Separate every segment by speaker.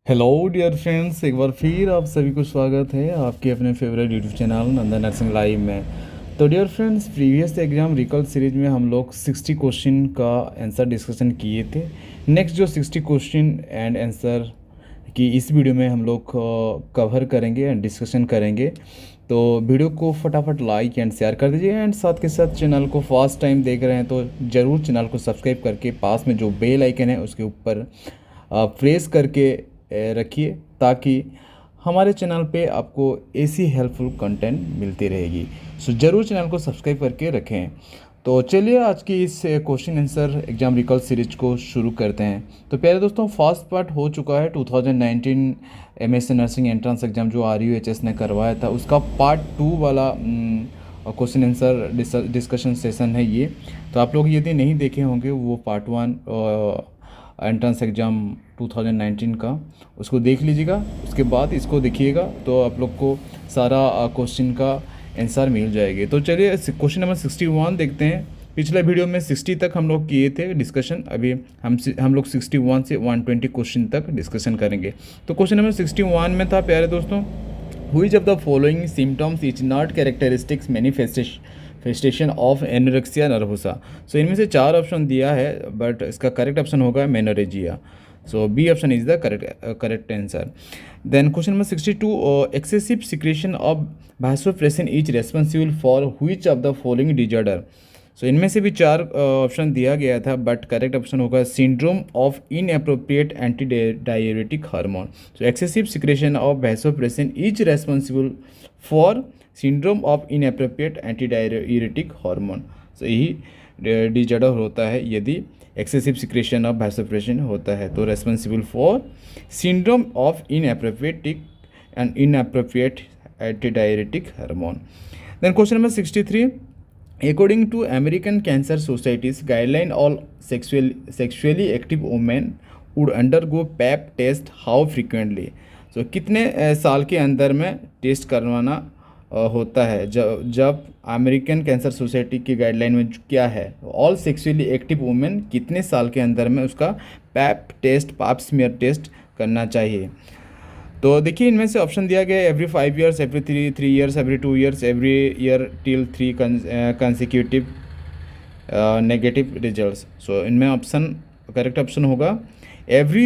Speaker 1: Hello dear friends, एक बार फिर आप सभी को स्वागत है आपके अपने favourite YouTube channel Nanda nursing live में। तो डियर फ्रेंड्स, प्रीवियस एग्जाम रिकल सीरीज में हम लोग 60 क्वेश्चन का आंसर डिस्कशन किए थे। नेक्स्ट जो 60 क्वेश्चन एंड आंसर की इस वीडियो में हम लोग कवर करेंगे एंड डिस्कशन करेंगे। तो वीडियो को फटाफट लाइक एंड शेयर कर दीजिए एंड साथ के साथ चैनल को फर्स्ट टाइम देख रहे हैं तो ज़रूर चैनल को सब्सक्राइब करके पास में जो बेल आइकन है उसके ऊपर प्रेस करके रखिए ताकि हमारे चैनल पे आपको ऐसी हेल्पफुल कंटेंट मिलती रहेगी। सो ज़रूर चैनल को सब्सक्राइब करके रखें। तो चलिए आज की इस question answer exam recall series को शुरू करते हैं। तो प्यारे दोस्तों, फर्स्ट पार्ट हो चुका है 2019 एमएससी नर्सिंग एंट्रेंस एग्जाम जो RUHS ने करवाया था, उसका पार्ट 2 वाला क्वेश्चन आंसर डिस्कशन सेशन है ये। तो आप लोग यदि नहीं देखे होंगे वो पार्ट 1 एंट्रेंस एग्ज़ाम 2019 का, उसको देख लीजिएगा। उसके बाद इसको देखिएगा तो आप लोग को सारा क्वेश्चन का आंसर मिल जाएगी। तो चलिए क्वेश्चन नंबर 61 देखते हैं। पिछले वीडियो में 60 तक हम लोग किए थे डिस्कशन, अभी हम लोग 61 से 120 क्वेश्चन तक डिस्कशन करेंगे। तो क्वेश्चन नंबर 61 में था प्यारे दोस्तों, which of the following symptoms is not characteristics manifestation of anorexia nervosa. So इनमें से 4 ऑप्शन दिया है बट इसका करेक्ट ऑप्शन होगा menorrhagia. So B option is the correct answer. Then question number 62, excessive secretion of vasopressin is responsible for which of the following disorder. So इनमें से भी 4 option दिया गया था बट करेक्ट ऑप्शन होगा syndrome of inappropriate anti diuretic hormone. So excessive secretion of vasopressin is responsible for syndrome of inappropriate anti diuretic hormone. So यही disorder होता है यदि एक्सेसिव सिक्रेशन ऑफ vasopressin होता है, तो responsible for syndrome of inappropriate anti diuretic hormone. Then question number 63, according to American Cancer Society's guideline, all sexually active women would undergo PAP test how frequently? So कितने साल के अंदर में test करवाना होता है? जब अमेरिकन कैंसर सोसाइटी की गाइडलाइन में क्या है, ऑल सेक्सुअली एक्टिव वुमेन कितने साल के अंदर में उसका पाप स्मीयर टेस्ट करना चाहिए? तो देखिए इनमें से ऑप्शन दिया गया है every 5 years, every 3 years, every 2 years, every year till 3 consecutive negative results. So इनमें ऑप्शन करेक्ट ऑप्शन होगा every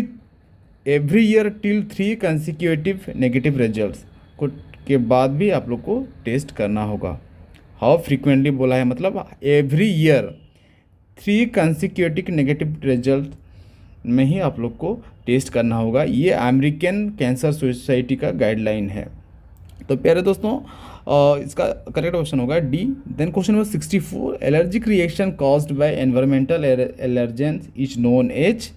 Speaker 1: year till 3 consecutive negative results को के बाद भी आप लोग को टेस्ट करना होगा। हाउ फ्रीक्वेंटली बोला है, मतलब every year 3 consecutive negative result में ही आप लोग को टेस्ट करना होगा। ये अमेरिकन कैंसर सोसाइटी का गाइडलाइन है। तो प्यारे दोस्तों, इसका करेक्ट ऑप्शन होगा D. Then question number 64, allergic reaction caused by environmental allergens is known as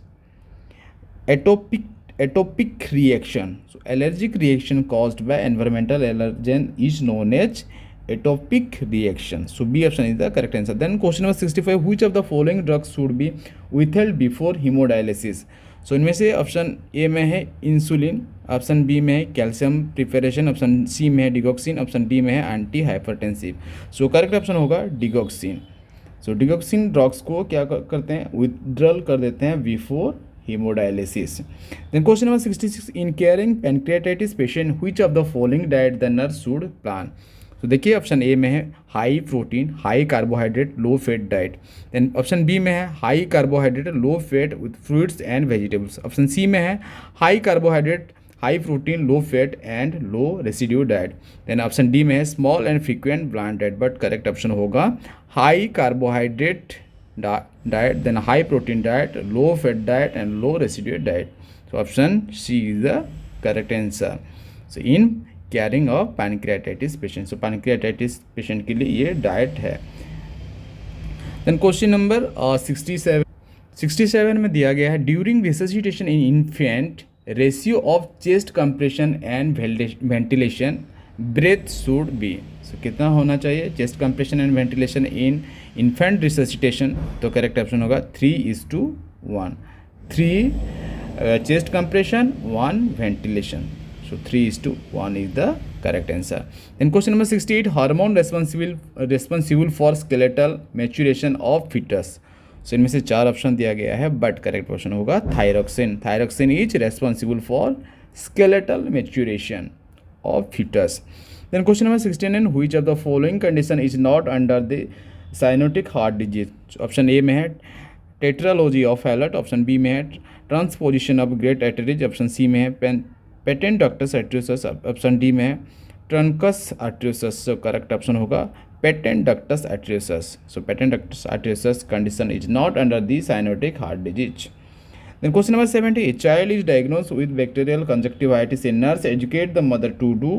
Speaker 1: atopic reaction. So allergic reaction caused by environmental allergen is known as atopic reaction. So B option is the correct answer. Then question number 65, which of the following drugs should be withheld before hemodialysis? So इनमें से option A में है insulin, option B में है calcium preparation, option C में है digoxin, option D में है एंटी हाइपरटेंसिव। सो करेक्ट ऑप्शन होगा डिगॉक्सिन। सो डिगॉक्सिन ड्रग्स को क्या करते हैं, विथड्रल कर देते हैं before hemodialysis. Then question number 66, in caring pancreatitis patient which of the following diet the nurse should plan? तो देखिए ऑप्शन ए में है high protein high carbohydrate low fat diet. Then option B में है high carbohydrate low fat with fruits and vegetables. Option C में है high carbohydrate high protein low fat and low residue diet. Then option D में है small and frequent bland diet, but correct option होगा high carbohydrate diet, then high protein diet, low fat diet and low residue diet. So option C is the correct answer. So in carrying of pancreatitis patient, so pancreatitis patient के लिए ये diet है। Then question number 67 में दिया गया है during resuscitation in infant ratio of chest compression and ventilation breath should be. So कितना होना चाहिए chest compression and ventilation in infant resuscitation? तो करेक्ट ऑप्शन होगा 3:1। 3 chest compression 1 ventilation. So 3:1 is the correct answer. Then question number 68, hormone responsible for skeletal maturation of fetus. So इनमें से 4 option दिया गया है, बट करेक्ट ऑप्शन होगा thyroxine. Thyroxine is responsible for skeletal maturation of fetus. Then question number 69, which of the following condition is not under the cyanotic heart disease. Option A में है tetralogy of Fallot, option B में है transposition of great arteries, option C में है patent ductus arteriosus, option D में है truncus arteriosus. सो correct option होगा patent ductus arteriosus. So patent ductus arteriosus condition is not under the cyanotic heart disease. Then question number 70, a child is diagnosed with bacterial conjunctivitis. A nurse educate the mother to do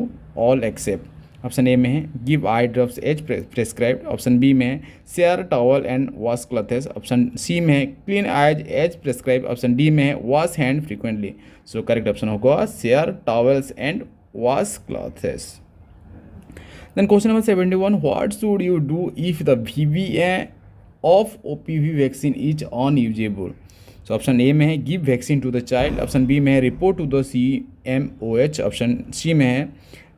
Speaker 1: all except. Option A में है give eye drops as prescribed, option B में है share towel and wash clothes, option C में है clean eyes as prescribe, option D में है wash hand frequently. So correct option होगा share towels and wash clothes. Then question number 71, what should you do if the VVA of OPV vaccine is unusable? So option A में है give vaccine to the child, option B में है report to the CMOH, option C में है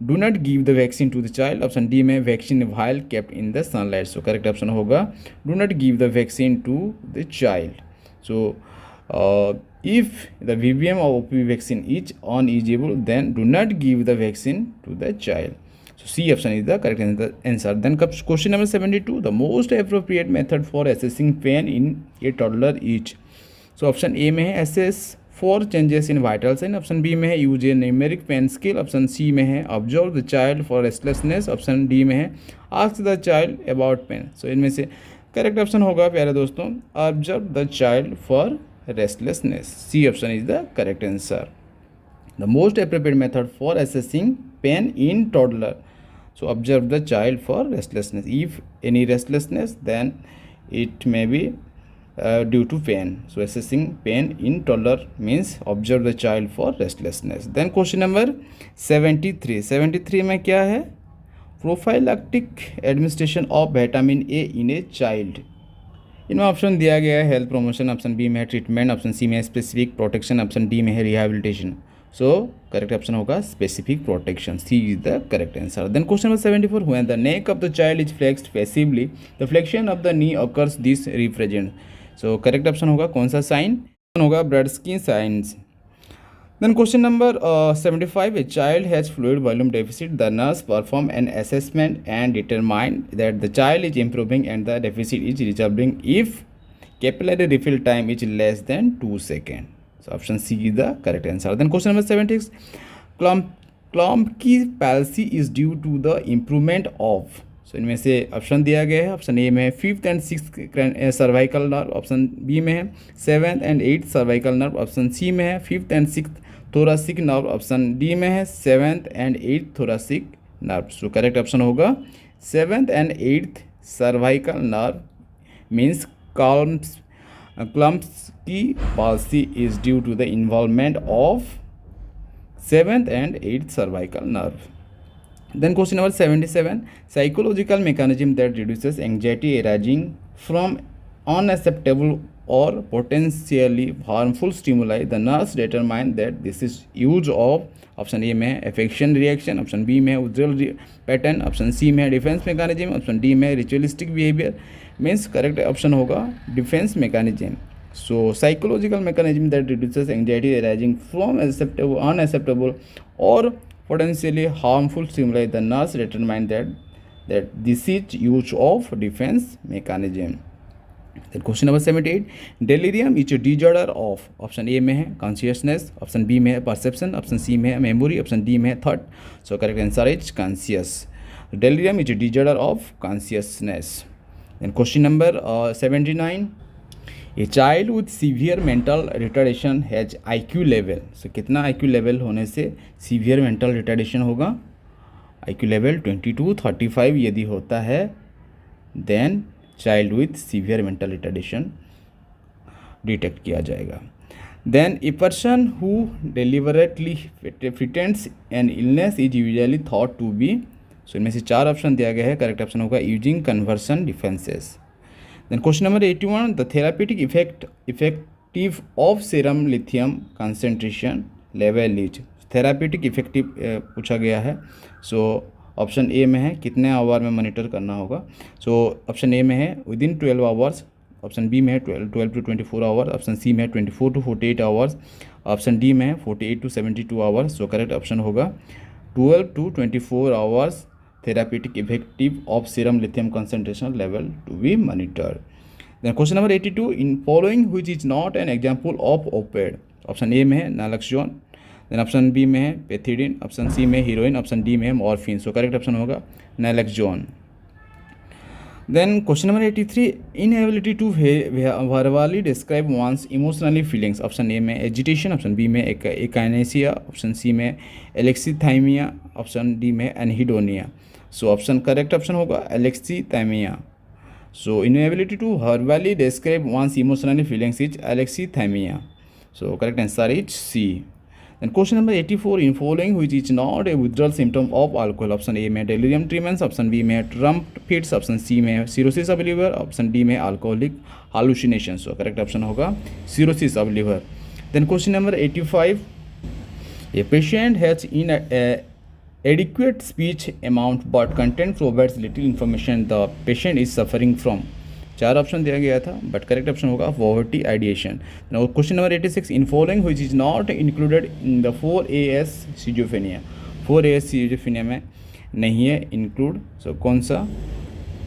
Speaker 1: do not give the vaccine to the child, option D में vaccine while kept in the sunlight. So correct option होगा do not give the vaccine to the child. So if the VVM or OPV vaccine is unusable, then do not give the vaccine to the child. So C option is the correct answer. Then comes question number 72, the most appropriate method for assessing pain in a toddler is. So option A में है assess for changes in vital sign, option B में है use a numeric pain scale, option C में है observe the child for restlessness, option D में है ask the child about pain. So इनमें से करेक्ट ऑप्शन होगा प्यारे दोस्तों observe the child for restlessness. C option is the correct answer. The most appropriate method for assessing pain in toddler, so observe the child for restlessness. If any restlessness then it may be due to pain. So assessing pain in toddler means observe the child for restlessness. Then question number 73. 73 में क्या है prophylactic administration of vitamin A in a child. इनमें option दिया गया है health promotion, option B में है treatment, option C में है स्पेसिफिक प्रोटेक्शन, ऑप्शन डी में है रिहेबिलिटेशन। सो करेक्ट ऑप्शन होगा specific protection. C is the correct answer. Then question number 74, when the neck of the child is flexed passively the flexion of the knee occurs this represent. So correct option होगा कौन सा sign होगा Brudzinski signs. Then question number 75, a child has fluid volume deficit, the nurse perform an assessment and determine that the child is improving and the deficit is resolving if capillary refill time is less than 2 seconds. So option C is the correct answer. Then question number 76, Klumpke palsy is due to the improvement of. So इनमें से option दिया गया है, option A में है 5th and 6th cervical nerve, option B में है 7th and 8th cervical nerve, option C में है 5th and 6th thoracic nerve, option D में है 7th and 8th thoracic nerve. So correct option होगा 7th and 8th cervical nerve means Klumpke palsy is due to the involvement of 7th and 8th cervical nerve. Then question number 77, psychological mechanism that reduces anxiety arising from unacceptable or potentially harmful stimuli. The nurse determine that this is use of option A में है affection reaction, option B में है withdrawal pattern, option C में है defence mechanism, option D में है ritualistic behaviour. Means correct option होगा defence mechanism. So psychological mechanism that reduces anxiety arising from unacceptable or potentially harmful stimuli. The nurse determined that this is use of defense mechanism. Then question number 78, delirium is a disorder of option A में है consciousness, option B में है perception, option C में है memory, option D में है thought. So correct answer is conscious. Delirium is a disorder of consciousness. Then question number 79, a child with severe mental retardation has IQ level. So कितना IQ level होने से severe mental retardation होगा? IQ level 22-35 यदि होता है then child with severe mental retardation detect किया जाएगा। Then a person who deliberately pretends an illness is usually thought to be. So इनमें से 4 ऑप्शन दिया गया है, करेक्ट ऑप्शन होगा using conversion defences. Then question number 81, the therapeutic effective of serum lithium concentration level is। Therapeutic effective पूछा गया है। सो option A में है कितने आवर में मॉनिटर करना होगा। सो ऑप्शन ए में है विदिन 12 आवर्स, ऑप्शन बी में है 12 to 24 आवर्स, ऑप्शन सी में है 24 to 48 आवर्स, ऑप्शन डी में है 48 to 72 hours. So correct option होगा 12 to 24 hours therapeutic effective of serum lithium concentration level to be monitored. Then question number 82, in following which is not an example of opioid? Option A में है naloxone, then option B में है pethidine, option C में heroine, option D में है morphine. सो correct option होगा naloxone. Then question number 83, inability to verbally describe once emotionally feelings. Option A में agitation, option B में एकाइनेसिया, ऑप्शन सी में एलेक्सीथाइमिया, option D में anhedonia. So option correct option होगा alexithymia. So inability to verbally describe once emotionally feelings is alexithymia. So correct answer is C. Then question number 84, in following which is not a withdrawal symptom of alcohol? Option A में delirium tremens, option B में trump fits, option C में cirrhosis of liver, option D में alcoholic hallucination. So correct option होगा cirrhosis of liver. Then question number 85, a patient has adequate speech amount but content provides little information the patient is suffering from. चार option दिया गया था but correct option होगा poverty ideation. Question number 86, in following which is not included in the 4AS schizophrenia. 4AS schizophrenia में नहीं है include. सो कौन सा?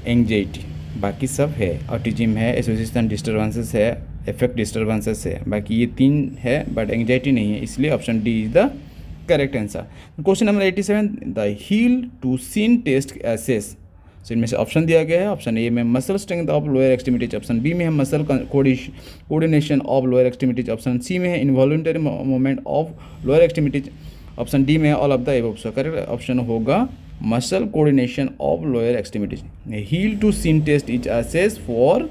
Speaker 1: एंग्जाइटी, बाकी सब है। ऑटिज्म है, एसोसिएशन डिस्टर्बेंसेस है, एफेक्ट डिस्टर्बेंसेस है, बाकी ये तीन है बट एंग्जाइटी नहीं है, इसलिए option D is the correct answer. Question number 87, the heel to shin test assess. So इनमें से ऑप्शन दिया गया है, ऑप्शन ए में muscle strength of lower extremities, option B में है muscle coordination of lower extremities, option C में है involuntary movement of lower extremities, option D में है all of the above. So correct option होगा muscle coordination of lower extremities. Heal to shin test is assess for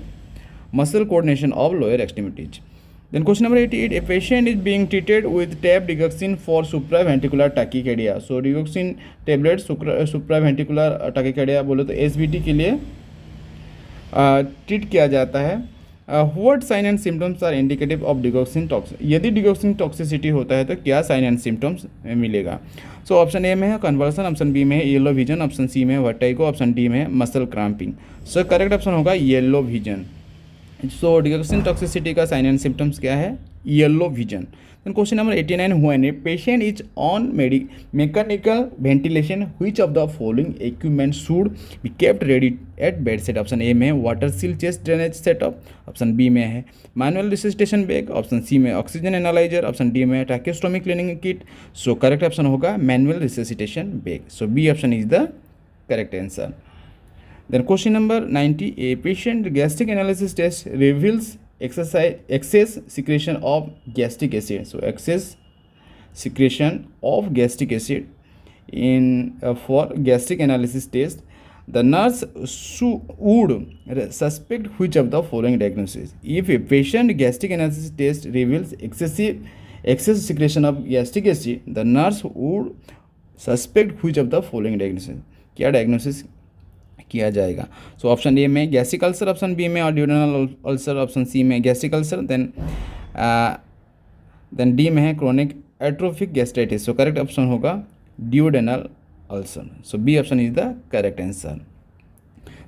Speaker 1: muscle coordination of lower extremities. Then question number 88, a patient is being treated with tab digoxin for supraventricular tachycardia. So digoxin tablet supraventricular tachycardia बोले तो SVT के लिए treat किया जाता है। What sign and symptoms are indicative of digoxin toxicity? यदि digoxin toxicity होता है तो क्या साइन एंड सिम्टम्स मिलेगा? सो ऑप्शन ए में है कन्वर्सन, ऑप्शन बी में है येलो विजन, ऑप्शन सी में वर्टिगो, ऑप्शन डी में है muscle cramping. So correct option होगा yellow vision. So digoxin toxicity का साइन एंड सिम्टम्स क्या है? Yellow vision. Then question number 89, when a patient is on mechanical ventilation which of the following equipment should be kept ready at bed set? Option A में water seal chest drainage setup, option B में है manual resuscitation bag, option C में oxygen analyser, option D में ट्रैकेस्टोमी cleaning kit. So correct option होगा manual resuscitation bag. So B option is the correct answer. Then question number 90, a patient gastric analysis test reveals excess secretion of gastric acid. So excess secretion of gastric acid in for gastric analysis test, the nurse would suspect which of the following diagnosis? If a patient gastric analysis test reveals excess secretion of gastric acid, the nurse would suspect which of the following diagnosis? क्या diagnosis किया जाएगा? सो option A में gastric ulcer, option B में duodenal ulcer, option C में gastric ulcer, then D में है chronic atrophic gastritis. So correct option होगा duodenal ulcer. So B option is the correct answer.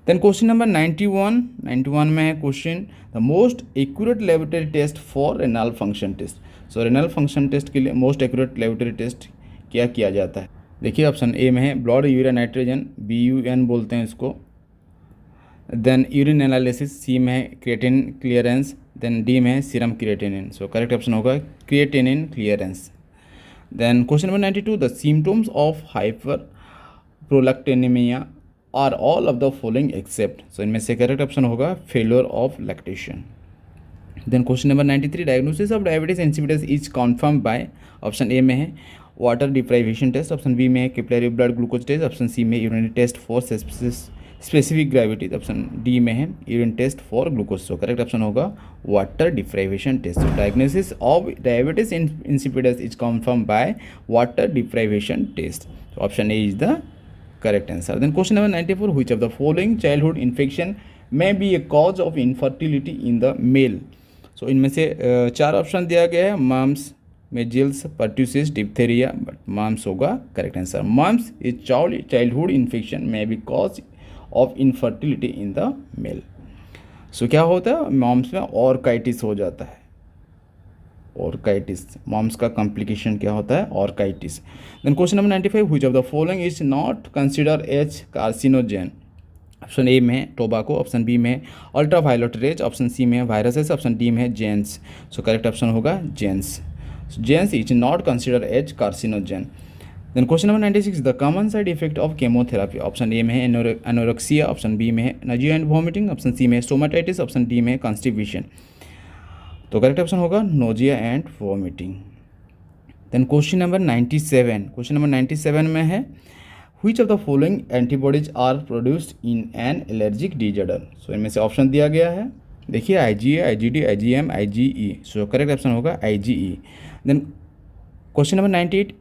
Speaker 1: Then question number 91 में है question, the most accurate laboratory test for renal function test. So renal function test के लिए most accurate laboratory test क्या किया जाता है? देखिए ऑप्शन ए में है ब्लड यूरिया नाइट्रोजन, BUN बोलते हैं इसको, देन यूरिन एनालिसिस, सी में है क्रिएटिन क्लियरेंस, देन डी में है serum creatinine. So correct option होगा creatinine clearance. Then question number 92, the symptoms of hyperprolactinaemia are all of the following except. So इनमें से करेक्ट ऑप्शन होगा failure of lactation. Then question number 93, diagnosis of diabetes insipidus is confirm by, option A में है water deprivation test, option B में है capillary blood glucose test, option C में urinary test for specific gravity, option D में है urine test for glucose. So correct option होगा water deprivation test. Diagnosis of diabetes insipidus is confirm by water deprivation test. Option A is the correct answer. Then question number 94, which of the following childhood infection may be a cause of infertility in the male? So इनमें से चार option दिया गया है, mumps, measles, pertussis, diphtheria, but mumps होगा correct answer. Mumps is childhood infection may be cause of infertility in the male. So क्या होता है मॉम्स में ऑर्काइटिस हो जाता है, ऑर्काइटिस, मॉम्स का कॉम्प्लिकेशन क्या होता है orchitis. Then question number 95, which of the following is not consider as carcinogen. Option A में है टोबाको, ऑप्शन बी में ultraviolet rays, option C में वायरसेस, ऑप्शन डी में है जेंस। सो करेक्ट ऑप्शन होगा genes. Genes is not consider as carcinogen. Then question number 96, the common side effect of chemotherapy. Option A में है anorexia, option B में है nausea and vomiting, option C में है stomatitis, option D में है constipation. तो करेक्ट ऑप्शन होगा nausea and vomiting. Then question number 97 में है which of the following antibodies are produced in an allergic disorder. So इनमें से ऑप्शन दिया गया है, देखिए IgA, IgD, IgM, IgE। So correct option होगा IgE। Then question number 98,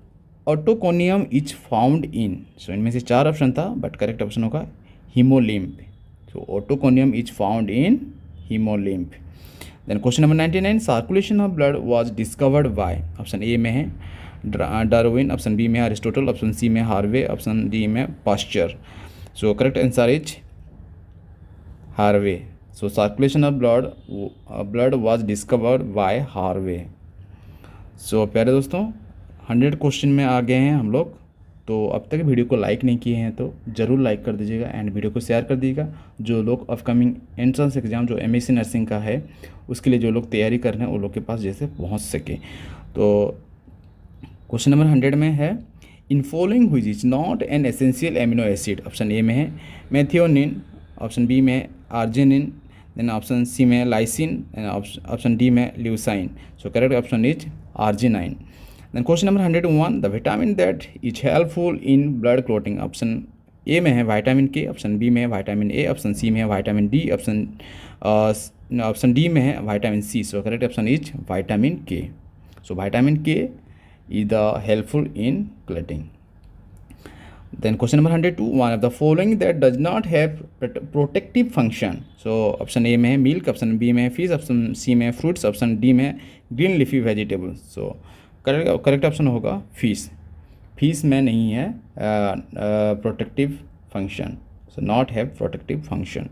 Speaker 1: otoconium is found in. So इनमें से 4 ऑप्शन था बट करेक्ट ऑप्शन होगा haemolymph. So otoconium is found in haemolymph. Then question number 99, circulation of blood was discovered by. Option A में है Darwin, option B में Aristotle, option C में Harvey, option D में Pasteur. So correct answer is Harvey. So circulation of blood was discovered by Harvey. So प्यारे दोस्तों 100 question में आ गए हैं हम लोग। तो अब तक वीडियो को लाइक नहीं किए हैं तो ज़रूर लाइक कर दीजिएगा एंड वीडियो को शेयर कर दीजिएगा। जो लोग अपकमिंग एंट्रेंस एग्ज़ाम जो MSc नर्सिंग का है उसके लिए जो लोग तैयारी कर रहे हैं वो लोग के पास जैसे पहुंच सके। तो क्वेश्चन नंबर 100 में है in following which is not an essential amino acid. Option A में है मेथियोनिन, ऑप्शन बी में आर्जिनिन, देन ऑप्शन सी में लाइसिन, ऑप्शन डी में leucine. So correct option is arginine. Then question number 101, the vitamin that is helpful in blood clotting. Option A में है vitamin के, option B में है vitamin A, option C में है vitamin D, option D में है vitamin C. So correct option is vitamin K. So vitamin K is the helpful in clotting. Then question number 102, one of the following that does not have protective function. So option A में है milk, option B में है fish, option C में है fruits, option D में green leafy vegetables. So correct option होगा fish. Fish में नहीं है protective function. So not have protective function.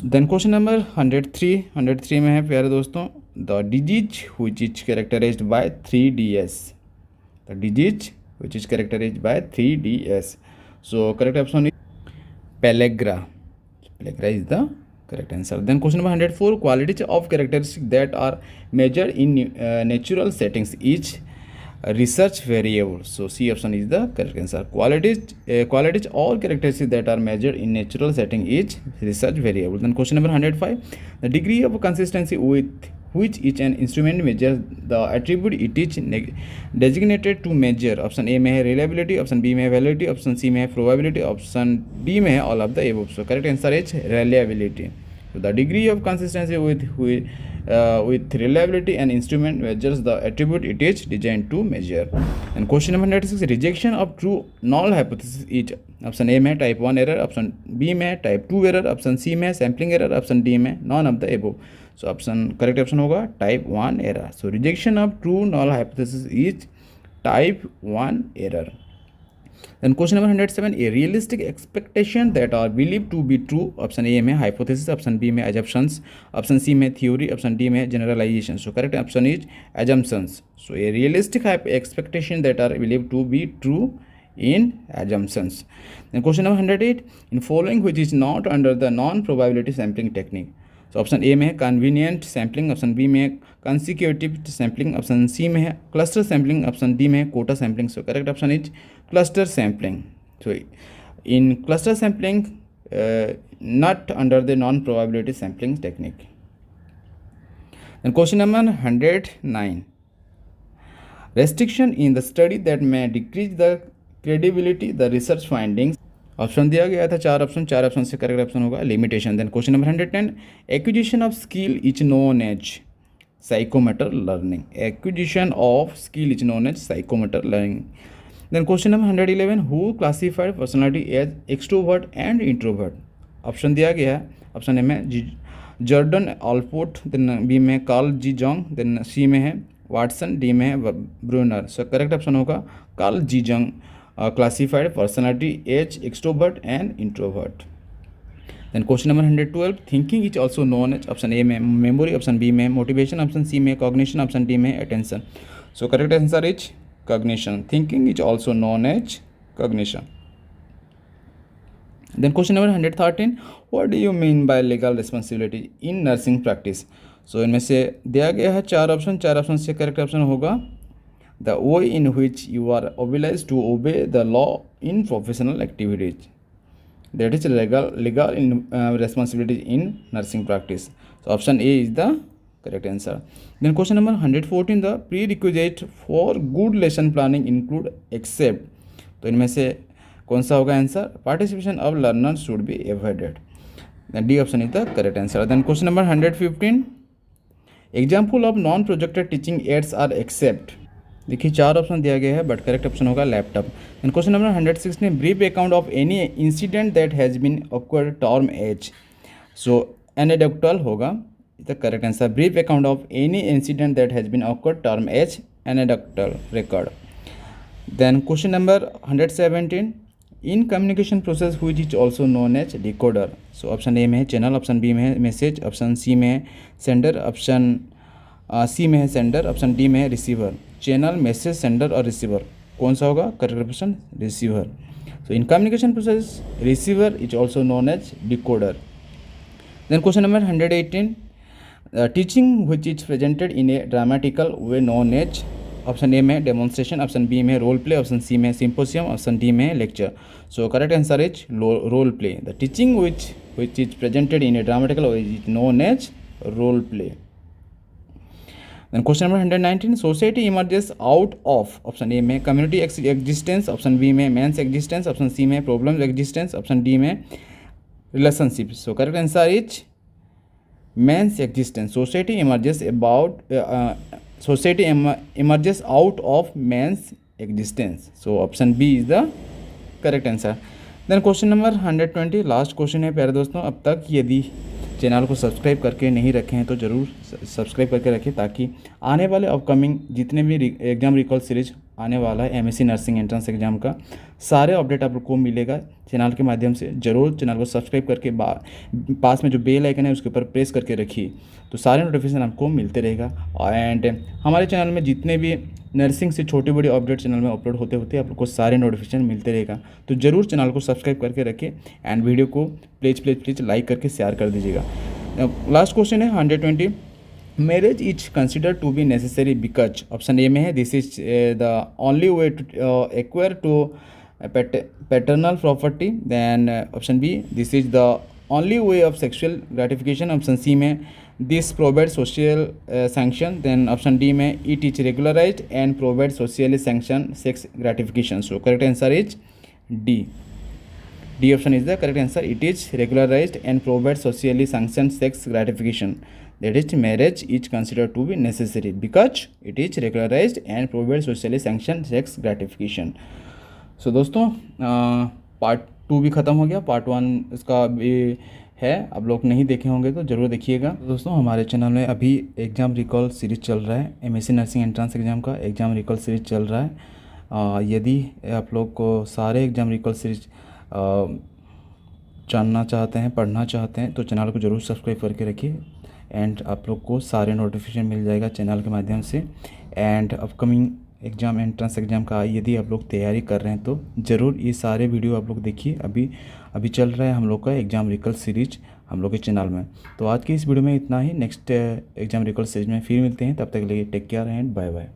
Speaker 1: Then question number 103 में है प्यारे दोस्तों the disease which is characterized by 3DS। The disease which is characterized by 3DS। So correct option is pellagra. Pellagra is the correct answer. Then question number 104, qualities of characteristic that are measured in natural settings is research variable. So C option is the correct answer. Qualities or characteristics that are measured in natural setting is research variable. Then question number 105, the degree of consistency with which each an instrument measures the attribute it is designated to measure. Option A में है reliability, option B में है validity, option C में है probability, option D में है all of the above. So correct answer is reliability. So the degree of consistency with reliability an instrument measures the attribute it is designed to measure. And question number 96, rejection of true null hypothesis is option A में type 1 error, option B में type 2 error, option C में sampling error, option D में none of the above. So correct option होगा type 1 error. So rejection of true null hypothesis is type 1 error. Then question number 107, a realistic expectation that are believed to be true. Option A में hypothesis, option B में assumptions, option C में theory, option D में generalization. So correct option is assumptions. So a realistic expectation that are believed to be true in assumptions. Then question number 108, in following which is not under the non-probability sampling technique. So option A में है convenient sampling, option B में है consecutive sampling, option C में है cluster sampling, option D में है quota sampling. So correct option is cluster sampling. So in cluster sampling not under the non-probability sampling technique. Then question number 109. Restriction in the study that may decrease the credibility the research findings. Option दिया गया था चार option से correct option होगा limitation. Then question number 110. Acquisition of skill is known as psychomotor learning. Acquisition of skill is known as psychomotor learning. Then question number 111, who classified personality as extrovert and introvert? Option दिया गया है. Option A में Gordon Allport, then B में Carl G Jung, then C में है Watson, D में है Bruner. So correct option होगा Carl G Jung classified personality as extrovert and introvert. Then question number 112, thinking is also known as, option A में memory, option B में motivation, option C में cognition, option D में attention. So correct answer is cognition. Thinking is also known as cognition. Then question number 113, what do you mean by legal responsibility in nursing practice? So इनमें से दिया गया है चार option से correct option होगा the way in which you are obliged to obey the law in professional activities. That is legal responsibility in nursing practice. So option A is the correct answer. Then question number 114, the prerequisite for good lesson planning include except. तो इनमें से कौन सा होगा answer? Participation of learner should be avoided. D option is the correct answer. Then question number 115, example of non projected teaching aids are except. देखिए चार option दिया गया है बट करेक्ट ऑप्शन होगा laptop. Then question number 116, brief account of any incident that has been occurred term as. So anecdotal होगा the correct answer. Brief account of any incident that has been occurred term as anecdotal record. Then question number 117, in communication process which is also known as decoder. So option A में है channel, option B में है message, option C में है sender, option C में है sender, option D में है रिसीवर. चैनल, मैसेज, सेंडर और रिसीवर कौन सा होगा? Correct option receiver. So in communication process receiver is also known as decoder. Then question number 118, teaching which is presented in a dramatical way known as. Option A में demonstration, option B में role play, option C में symposium, option D में lecture. So correct answer is role play. The teaching which is presented in a dramatical way is known as role play. Then question number 119, society emerges out of, option A में community existence, option B में man's existence, option C में problems existence, option D में relationship. So correct answer is man's existence. Society emerges emerges out of man's existence. So option B is the correct answer. Then question number 120, last question है प्यारे दोस्तों. अब तक यदि channel को subscribe करके नहीं रखे हैं तो ज़रूर सब्सक्राइब करके रखें ताकि आने वाले अपकमिंग जितने भी एग्ज़ाम रिकॉल सीरीज आने वाला है एमएससी नर्सिंग एंट्रेंस एग्जाम का सारे अपडेट आप लोग को मिलेगा चैनल के माध्यम से. ज़रूर चैनल को सब्सक्राइब करके पास में जो बेल आइकन है उसके ऊपर प्रेस करके रखिए तो सारे नोटिफिकेशन आपको मिलते रहेगा. एंड हमारे चैनल में जितने भी नर्सिंग से छोटे बड़े अपडेट चैनल में अपलोड होते होते आप लोग को सारे नोटिफिकेशन मिलते रहेगा. तो ज़रूर चैनल को सब्सक्राइब करके रखें एंड वीडियो को प्लीज़ लाइक करके शेयर कर दीजिएगा. लास्ट क्वेश्चन है 120, marriage is considered to be necessary because. Option A में है this is the only way to acquire to paternal property. Then option B this is the only way of sexual gratification. Option C में this provide social sanction. Then option D में it is regularised and provide socially sanction sex gratification. So correct answer is D. D option is the correct answer. It is regularized and provides socially sanctioned sex gratification. That is, marriage is considered to be necessary because it is regularized and provides socially sanctioned sex gratification. So दोस्तों part 2 भी ख़त्म हो गया. Part 1 इसका भी है, आप लोग नहीं देखे होंगे तो ज़रूर देखिएगा. दोस्तों हमारे चैनल में अभी एग्ज़ाम रिकॉल सीरीज चल रहा है. एमएससी नर्सिंग एंट्रेंस एग्ज़ाम का एग्ज़ाम रिकॉल सीरीज चल रहा है. यदि आप लोग को सारे एग्ज़ाम रिकॉल सीरीज जानना चाहते हैं, पढ़ना चाहते हैं तो चैनल को ज़रूर सब्सक्राइब करके रखिए एंड आप लोग को सारे नोटिफिकेशन मिल जाएगा चैनल के माध्यम से. And upcoming exam entrance exam का यदि आप लोग तैयारी कर रहे हैं तो ज़रूर ये सारे वीडियो आप लोग देखिए. अभी चल रहा है हम लोग का एग्ज़ाम रिकॉल सीरीज हम लोग के चैनल में. तो आज की इस वीडियो में इतना ही. नेक्स्ट एग्ज़ाम रिकॉल सीरीज में फिर मिलते हैं. तब तक के लिए take care and bye bye.